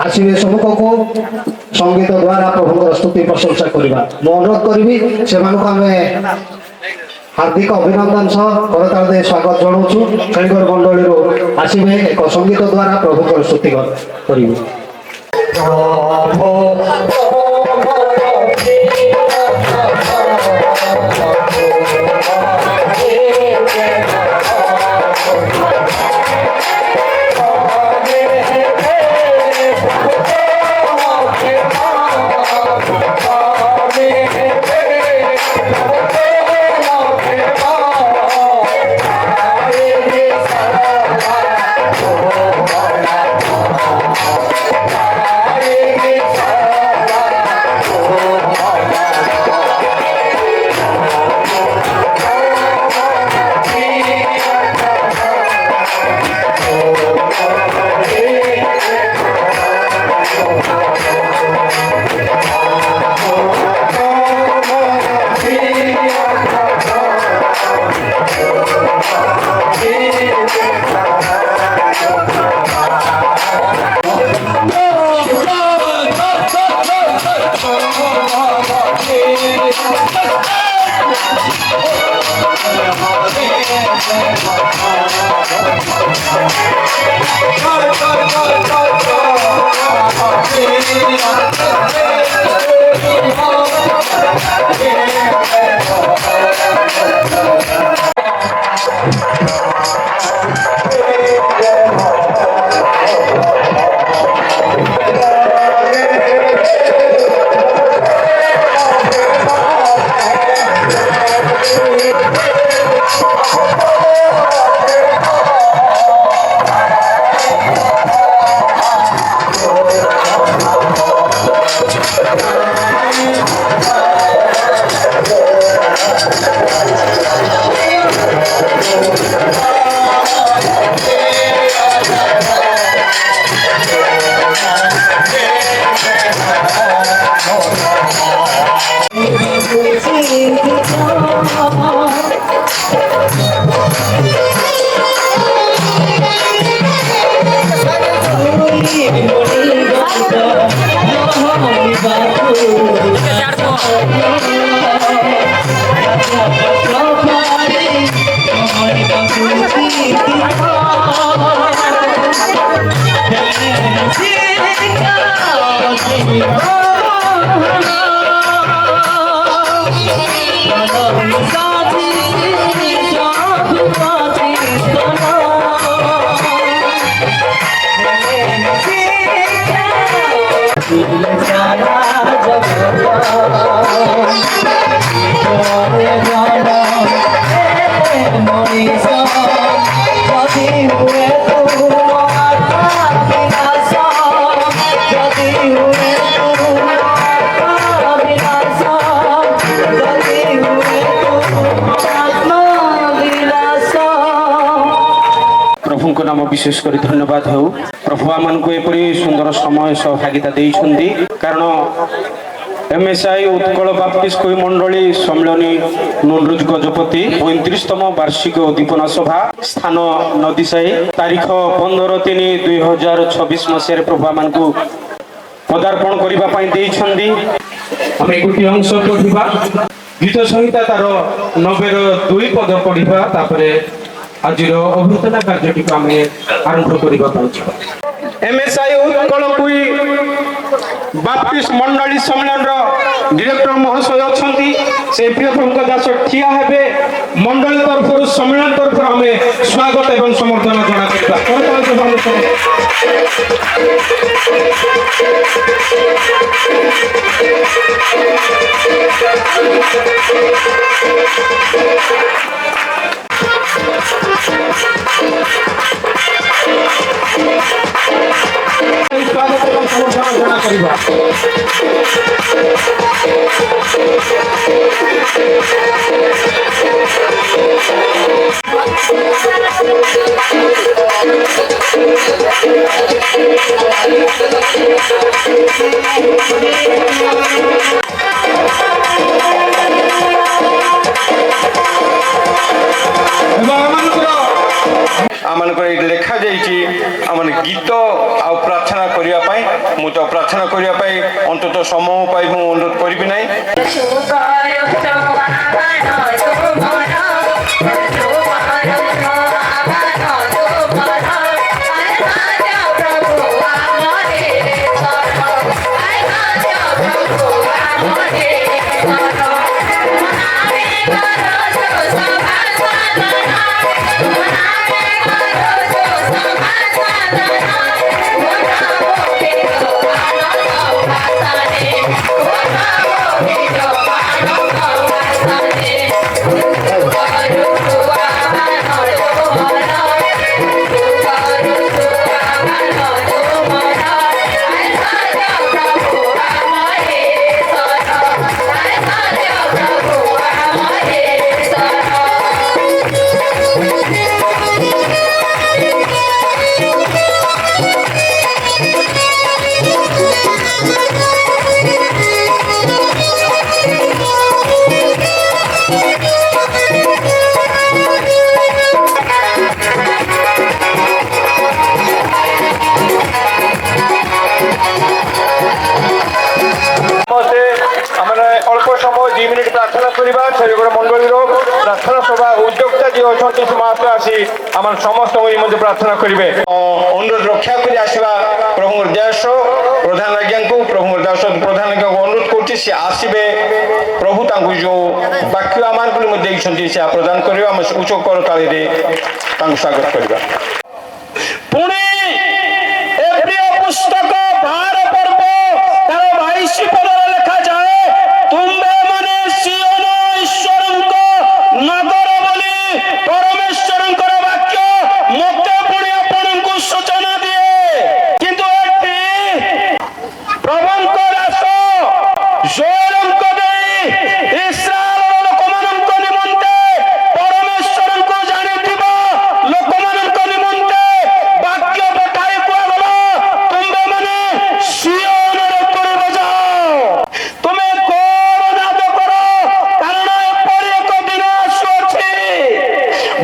ଆସିବେ ସମ୍ମୁଖକୁ ସଙ୍ଗୀତ ଦ୍ୱାରା ପ୍ରଭୁଙ୍କର ସ୍ତୁତି ପ୍ରଶଂସା କରିବା। ମୁଁ ଅନୁରୋଧ କରିବି ସେମାନଙ୍କୁ ଆମେ ହାର୍ଦ୍ଦିକ ଅଭିନନ୍ଦନ ସହ କରତାଳ ଦେଇ ସ୍ୱାଗତ ଜଣାଉଛୁ। ଖେଳିଗଡ଼ ମଣ୍ଡଳୀରୁ ଆସିବେ ଏକ ସଙ୍ଗୀତ ଦ୍ୱାରା ପ୍ରଭୁଙ୍କର ସ୍ତୁତି କରିବେ। प्रभु नाम विशेषकर धन्यवाद हो प्रभु आमको एपरी सुंदर समय सहभागिता देइछन्दी कारण एमएसआई उत्कल बाप्तिस्ट कोई मंडली सम्मेलनी नुनरुज गजपति 35तम वार्षिक उद्दीपना सभा स्थान नदीसाई तारीख 15/3/2026 मसीह प्रभु आमको पदार्पण करने आम गोटे अंश पढ़ा गीत संहिता तार 90 पद पढ़ा आज अभ्यर्थना कार्यटी आम आरंभ करने एमएसआई उत्कल कोई बाप्तिस्ट मंडली सम्मेलन डायरेक्टर महोदय अच्छा से प्रियंका दास ठिया हे मंडल तरफ सम्मेलन तरफ आम स्वागत एवं समर्थन आम लेखा गीत आ ପ୍ରାର୍ଥନା କରିବା ପାଇଁ ମୁଁ ତ ପ୍ରାର୍ଥନା କରିବା ପାଇଁ ଅନ୍ତତଃ ସମୟ ପାଇଁ ମୁଁ ଅନୁରୋଧ କରିବି ନାହିଁ। অল্প সময় 2 মিনিট প্রার্থনা করা সেগুলো মন্ডলীর প্রার্থনা সভা উদ্যোক্তা যে অনেক সমাজে আসি আমার সমস্ত মধ্যে প্রার্থনা করবে অনুরোধ রক্ষা করে আসবা প্রভুর দাস প্রধান আজ্ঞা প্রভুর দাস প্রধান আজ্ঞা অনুরোধ করছি সে আসবে প্রভু তাঁকু যে বাক্য আমার মধ্যে ଦେଇଛନ୍ତି সে প্রদান করবে আমি উচ্চ করতালি তাঁকু স্বাগত করা পুনে এ প্রিয় পুস্তক ভার পর্ব তার 22 পদরে লেখা যায় তুম্ভে মানে সিওন ঈশ্বরଙ୍କ নগর বলি পরমেশ্বরଙ୍କର বাক্য মতে পুଣି ଆପଣଙ୍କୁ ସୂଚନା ଦିଏ କିନ୍ତୁ ଏଠି ପ୍ରଭୁଙ୍କ ଦାସ ଜୋରଙ୍କ ଦେଇ ଇସ୍ରାଏଲର ଲୋକମାନଙ୍କ ନିମନ୍ତେ ପରମେଶ୍ୱରଙ୍କୁ ଜାଣିଥିବା ଲୋକମାନଙ୍କ ନିମନ୍ତେ ବାକ୍ୟ ପଠାଇ କୁହାଗଲା ତୁମ୍ଭେ ମାନେ ସିଓନରେ ତୁଳି ବଜାଅ ତୁମେ କୋର ନାଦ କର କାରଣ ଏପରି ଏକ ଦିନ ଆସୁଅଛି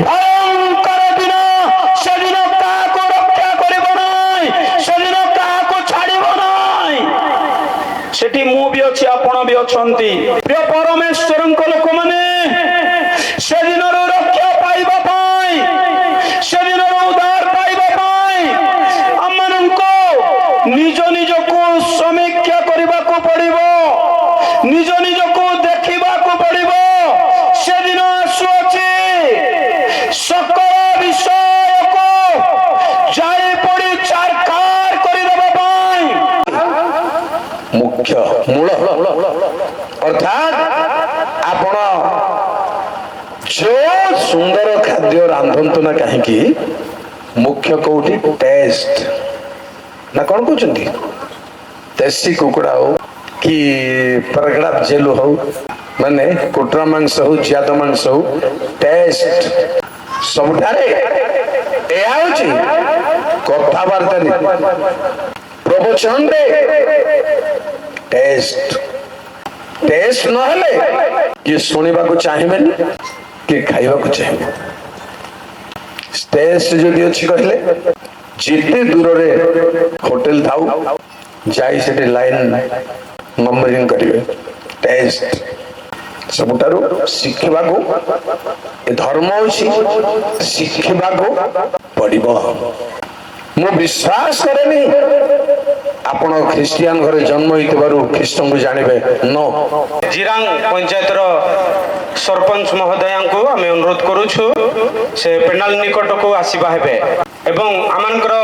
ଭୟଙ୍କର ଦିନ ସେଦିନ କାହାକୁ ରକ୍ଷା କରିବ ନାହିଁ ସେଦିନ କାହାକୁ ଛାଡ଼ିବ ନାହିଁ ସେଠି ମୁଁ ବି ଅଛି ଆପଣ ବି ଅଛନ୍ତି ପ୍ରିୟ ପରମେଶ୍ୱରଙ୍କ ଲୋକମାନେ ସେଦିନରୁ ରକ୍ଷା ପାଇବା ପାଇଁ ସେଦିନରୁ ଉଦ୍ଧାର ପାଇବା ପାଇଁ ଆମମାନଙ୍କୁ ନିଜ ନିଜକୁ ସମୀକ୍ଷା କରିବାକୁ ପଡ଼ିବ ନିଜ ନିଜକୁ ଦେଖିବାକୁ ପଡ଼ିବ ସେଦିନ ଆସୁଅଛି ସକଳ ବିଷୟକୁ ଯାଇ ପଡ଼ି ଛାରଖାର କରିଦେବା ପାଇଁ ମୁଖ୍ୟ ମୂଳ ଅର୍ଥାତ୍ ଆପଣ ଯୋଉ ସୁନ୍ଦର ଖାଦ୍ୟ ରାନ୍ଧନ୍ତୁ ନା କାହିଁକି ମୁଖ୍ୟ କୋଉଠି ଟେଷ୍ଟ ନା କଣ କହୁଛନ୍ତି ଦେଶୀ କୁକୁଡ଼ା ହଉ କି ପରଗଡ଼ା ଜେଲୁ ହଉ ମାନେ କୁଟରା ମାଂସ ହଉ ଜିଆଦ ମାଂସ ହଉ ଟେଷ୍ଟ ସବୁଠାରେ ଏହା ହଉଛି କଥାବାର୍ତ୍ତା ପ୍ରବଚନରେ ଟେଷ୍ଟ ଟେଷ୍ଟ ନହେଲେ କିଏ ଶୁଣିବାକୁ ଚାହିଁବେନି କିଏ ଖାଇବାକୁ ଚାହିଁବେ ଟେଷ୍ଟ ଯଦି ଅଛି କହିଲେ ଯେତେ ଦୂରରେ ହୋଟେଲ ଥାଉ ଯାଇ ସେଠି ଲାଇନ ନମ୍ବରିଂ କରିବେ ଟେଷ୍ଟ ସବୁଠାରୁ ଶିଖିବାକୁ ଏ ଧର୍ମ ହଉଛି ଶିଖିବାକୁ ପଡ଼ିବ ମୁଁ ବିଶ୍ୱାସ କରେନି ଆପଣ ଖ୍ରୀଷ୍ଟିଆନ ଘରେ ଜନ୍ମ ହେଇଥିବାରୁ ଖ୍ରୀଷ୍ଟଙ୍କୁ ଜାଣିବେ नो ଜିରାଙ୍ଗ ପଞ୍ଚାୟତର ସରପଞ୍ଚ ମହୋଦୟଙ୍କୁ ଆମେ ଅନୁରୋଧ କରୁଛୁ ସେ ପେଣ୍ଡାଲ ନିକଟକୁ ଆସିବା ହେବେ ଏବଂ ଆମମାନଙ୍କର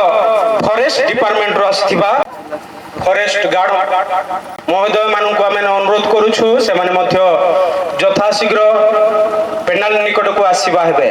ଫରେଷ୍ଟ ଡିପାର୍ଟମେଣ୍ଟରୁ ଆସିଥିବା ଫରେଷ୍ଟ ଗାର୍ଡ ମହୋଦୟ ମାନଙ୍କୁ ଆମେ ଅନୁରୋଧ କରୁଛୁ ସେମାନେ ମଧ୍ୟ ଯଥାଶୀଘ୍ର ପେଣ୍ଡାଲ ନିକଟକୁ ଆସିବା ହେବେ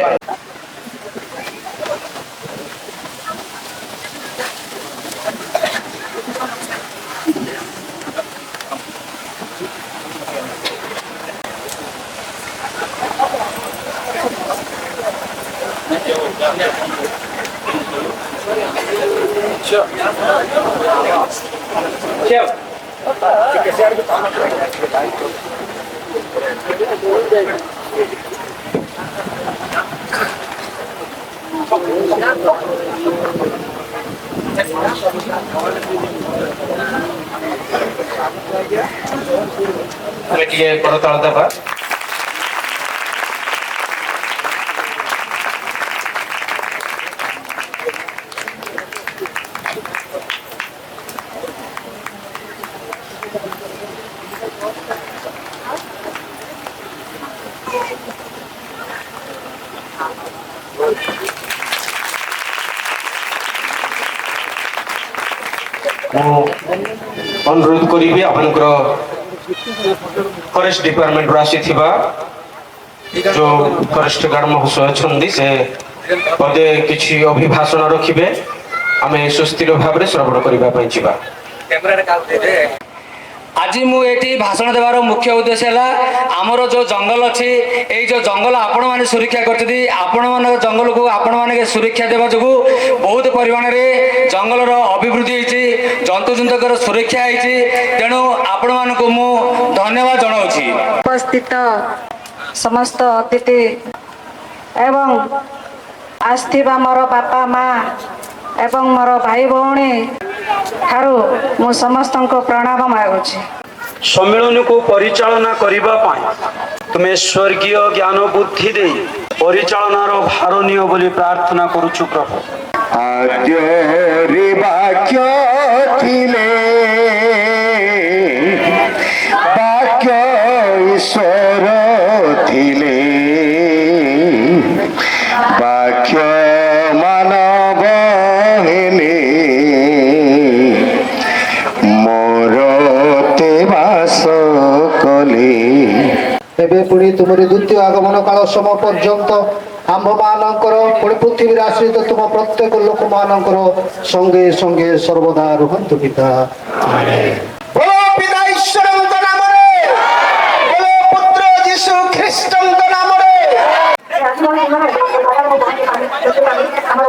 ଆମେ ଟିକେ କରତାଳ ଦେବା। ମୁଁ ଅନୁରୋଧ କରିବି ଆପଣଙ୍କର ଫରେଷ୍ଟ ଡିପାର୍ଟମେଣ୍ଟରୁ ଆସିଥିବା ଯେଉଁ ଫରେଷ୍ଟ ଗାର୍ଡ ମହାଶୟ ଅଛନ୍ତି ସେ ପଦେ କିଛି ଅଭିଭାଷଣ ରଖିବେ। ଆମେ ସୁସ୍ଥିର ଭାବରେ ଶ୍ରବଣ କରିବା ପାଇଁ ଯିବା। आज मुझे भाषण देवार मुख्य उद्देश्य है आमर जो जंगल अच्छी ये जो जंगल आपण मैंने सुरक्षा कर जंगल को आपण मैंने सुरक्षा देवा जो बहुत परिमाण में जंगल अभिवृद्धि होती जंतु जंतुकर सुरक्षा होती तेणु आपण मान को मु धन्यवाद जनाऊँगी। उपस्थित समस्त अतिथि एवं आस्थिबा मोर बापा माँ एवं मोर भाई भौणी ठारू मु समस्त को प्रणाम मागुछि। सम्मेलन को परिचालना करबा पाई तुम्हें स्वर्गीय ज्ञान बुद्धि दे परिचालनार भार नियो बोली प्रार्थना करूछु प्रभु। आद्य वाक्य थिले वाक्य ईश्वर थिले वाक्य मानव हेले मोर ते वास कले। ଏବେ ପୁଣି ତୁମରି ଦ୍ୱିତୀୟ ଆଗମନ କାଳ ସମୟ ପର୍ଯ୍ୟନ୍ତ ଆମ୍ଭମାନଙ୍କର ପୁଣି ପୃଥିବୀରେ ଆଶ୍ରିତ ତୁମ ପ୍ରତ୍ୟେକ ଲୋକମାନଙ୍କର ସଙ୍ଗେ ସଙ୍ଗେ ସର୍ବଦା ରୁହନ୍ତୁ ପିତା। बोलो पिता ईश्वरଙ୍କ ନାମରେ बोलो पुत्र ଯୀଶୁ ଖ୍ରୀଷ୍ଟଙ୍କ ନାମରେ। ଆମର